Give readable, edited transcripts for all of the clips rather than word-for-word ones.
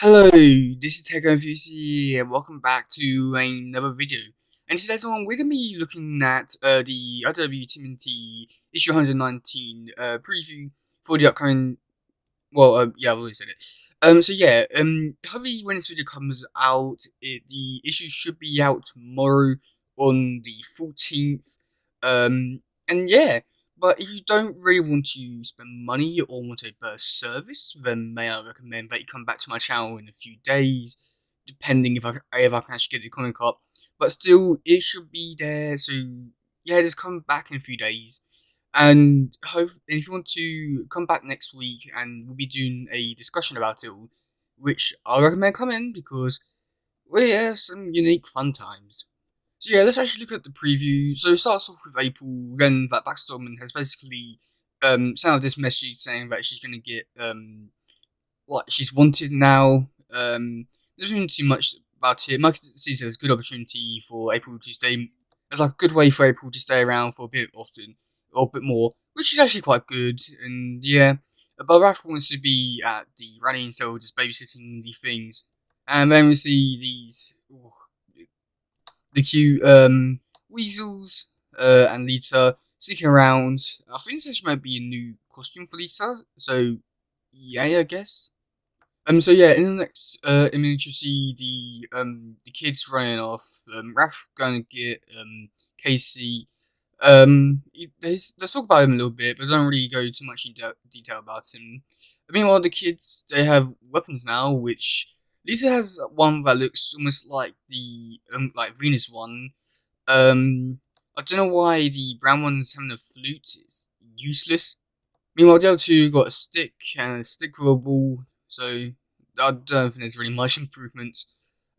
Hello, this is teddygaming and welcome back to another video. And today's one we're gonna be looking at the IW tmnt issue 119 preview for the upcoming. Yeah, I've already said it. Hopefully when this video comes out, the issue should be out tomorrow on the 14th. And yeah. But if you don't really want to spend money or want a burst service, then may I recommend that you come back to my channel in a few days, depending if I can actually get the comic up. But still, it should be there. So yeah, just come back in a few days, and if you want to come back next week, and we'll be doing a discussion about it all, which I recommend coming because we have some unique fun times. So yeah, let's actually look at the preview. So it starts off with April, then that Backstorm has basically sent out this message saying that she's gonna get like she's wanted now. There's not too much about it. Mike sees it as a good opportunity for April to stay. It's like a good way for April to stay around for a bit often or a bit more, which is actually quite good. And yeah, but Raph wants to be at the rally, so just babysitting the things. And then we see these. The cute weasels and Lita sticking around. I think this might be a new costume for Lita, so yeah, I guess. So yeah, in the next image you see the kids running off. Raph going to get Casey. They talk about him a little bit, but don't really go too much in detail about him. Meanwhile, the kids they have weapons now, which Lisa has one that looks almost like the like Venus one. I don't know why the brown one's having a flute. It's useless. Meanwhile, the other two got a stick and a stick with a ball, so I don't think there's really much improvement.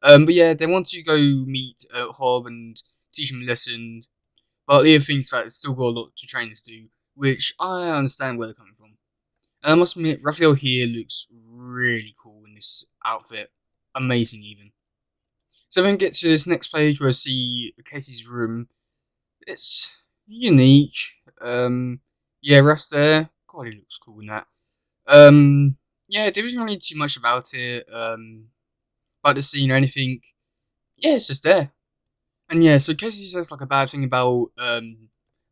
But yeah, they want to go meet Hob and teach him a lesson, but the other thing's that it's still got a lot to train to do, which I understand where they're coming from. And I must admit, Raphael here looks really cool in this outfit. Amazing, even. So then get to this next page where I see Casey's room. It's unique. Yeah, Russ there. God, he looks cool in that. Yeah, there isn't really too much about it. About the scene or anything. Yeah, it's just there. And yeah, so Casey says like a bad thing about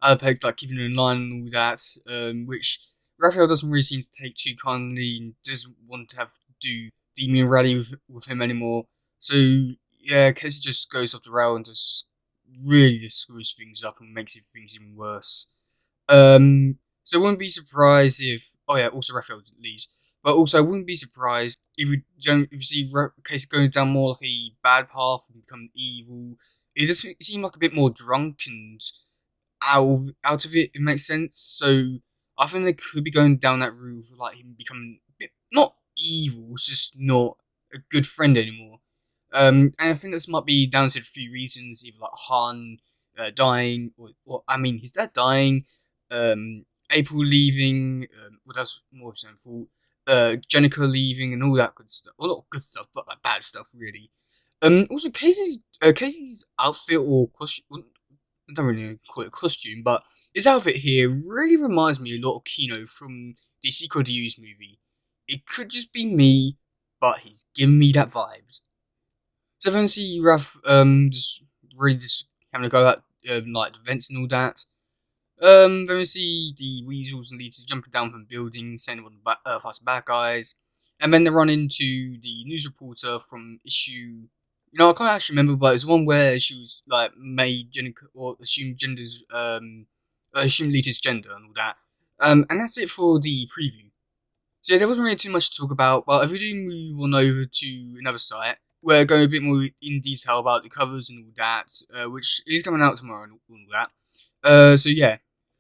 Alapeg like keeping him in line and all that, which Raphael doesn't really seem to take too kindly and doesn't want to have to do the immune rally with him anymore. So yeah, Casey just goes off the rail and just really just screws things up and makes things even worse. So I wouldn't be surprised if also Raphael leaves. But also I wouldn't be surprised if you see Casey going down more like a bad path and become evil. It just seemed like a bit more drunk and out of it. It makes sense. So I think they could be going down that route of like him becoming a bit not evil, it's just not a good friend anymore. And I think this might be down to a few reasons, either like Han dying, or I mean his dad dying, April leaving, well that's more of his own fault. Jenica leaving and all that good stuff. A lot of good stuff, but like bad stuff really. Also Casey's outfit or costume, I don't really call it a costume, but his outfit here really reminds me a lot of Kino from the Secret Use movie. It could just be me, but he's giving me that vibes. So then see Raph just really just having a go at like the vents and all that. Then we see the weasels and leaders jumping down from buildings, saying one of the fast bad guys, and then they run into the news reporter from issue. You know, I can't actually remember, but it's one where she was like made gender or assumed genders, assumed Lita's gender and all that. And that's it for the preview. So yeah, there wasn't really too much to talk about, but if we do move on over to another site, we're going a bit more in detail about the covers and all that, which is coming out tomorrow and all that. So yeah.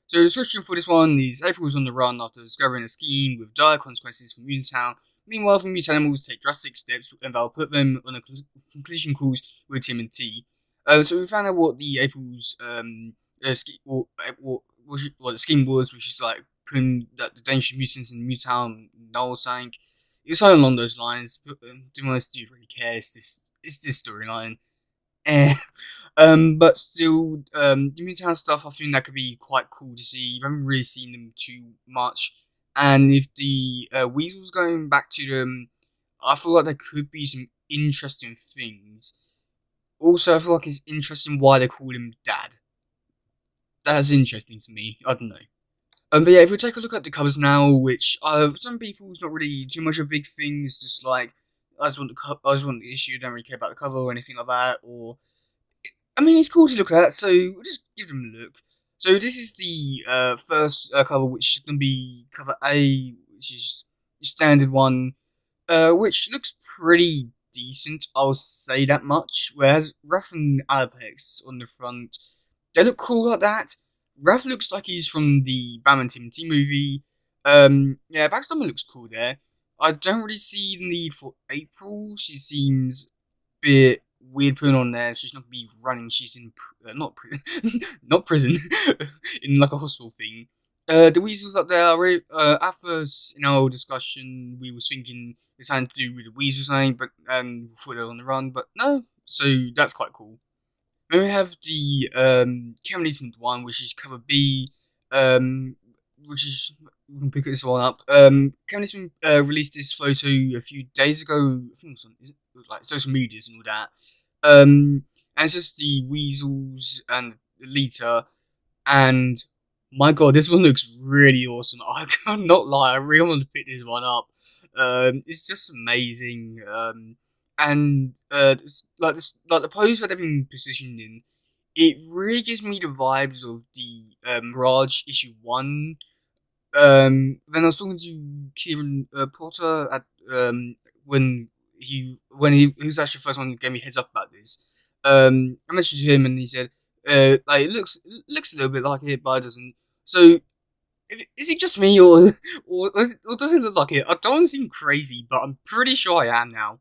So the description for this one is April's on the run after discovering a scheme with dire consequences for Mutant Town. Meanwhile, the mutant animals take drastic steps and they'll put them on a collision course with tmnt. So we found out what the April's what the scheme was, which is like putting the dangerous mutants in Mutant Town null sank. It's something along those lines. But to be honest, do you really care? It's this storyline. Eh. But still, the Mutant stuff, I think that could be quite cool to see. You haven't really seen them too much, and if the Weasel's going back to them, I feel like there could be some interesting things. Also, I feel like it's interesting why they call him Dad. That's interesting to me. I don't know. But yeah, if we take a look at the covers now, which for some people is not really too much of a big thing. It's just like I just want the issue. Don't really care about the cover or anything like that. Or I mean, it's cool to look at, so we'll just give them a look. So this is the first cover, which is going to be cover A, which is the standard one, which looks pretty decent. I'll say that much. Whereas Raph and Apex on the front, they look cool like that. Raph looks like he's from the Bam and tmnt movie. Yeah, Backstomach looks cool there. I don't really see the need for April. She seems a bit weird putting on there. She's not gonna be running. She's in not prison, not prison, in like a hospital thing. The weasels up there. At first, in our discussion, we was thinking it's something to do with the weasels, something, but before they're on the run. But no, so that's quite cool. Then we have the Kevin Eastman one, which is cover B, which is we can pick this one up. Kevin Eastman released this photo a few days ago. I think it was on like social medias and all that. And it's just the weasels and Lita, and my god, this one looks really awesome. I cannot lie, I really want to pick this one up. It's just amazing. And like the pose that they've been positioned in, it really gives me the vibes of the Mirage issue 1. Then I was talking to Kieran Porter at when he was actually the first one who gave me a heads up about this. I mentioned to him and he said like it looks a little bit like it, but it doesn't. So is it just me or does it look like it? I don't seem crazy, but I'm pretty sure I am now.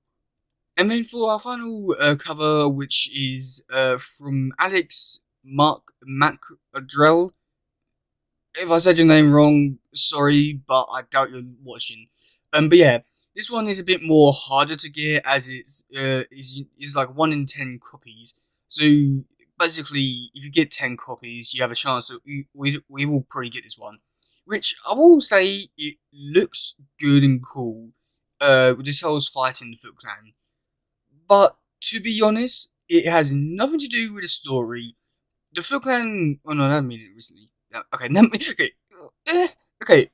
And then for our final cover, which is from Alex Mark McDrell. If I said your name wrong, sorry, but I doubt you're watching. But yeah, this one is a bit more harder to get as it's is like 1 in 10 copies. So basically, if you get 10 copies, you have a chance that we will probably get this one. Which I will say it looks good and cool. With the Tails fighting the Foot Clan. But to be honest, it has nothing to do with the story. The Foot Clan. Oh no, I haven't made it recently. No, okay, okay, okay.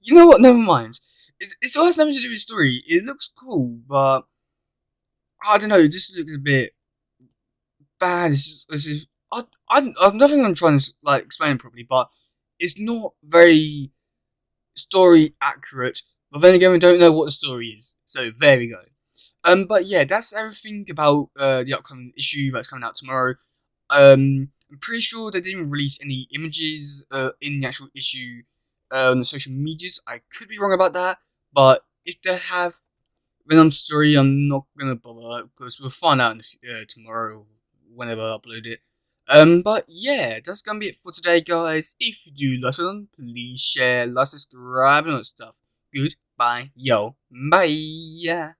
You know what? Never mind. It still has nothing to do with the story. It looks cool, but I don't know. This looks a bit bad. I'm nothing. I'm trying to like explain it properly, but it's not very story accurate. But then again, we don't know what the story is, so there we go. But yeah, that's everything about the upcoming issue that's coming out tomorrow. I'm pretty sure they didn't release any images in the actual issue on the social medias. I could be wrong about that, but if they have, then I'm sorry, I'm not gonna bother because we'll find out tomorrow whenever I upload it. But yeah, that's gonna be it for today, guys. If you do like it, please share, like, subscribe, and all that stuff. Goodbye, yo, bye.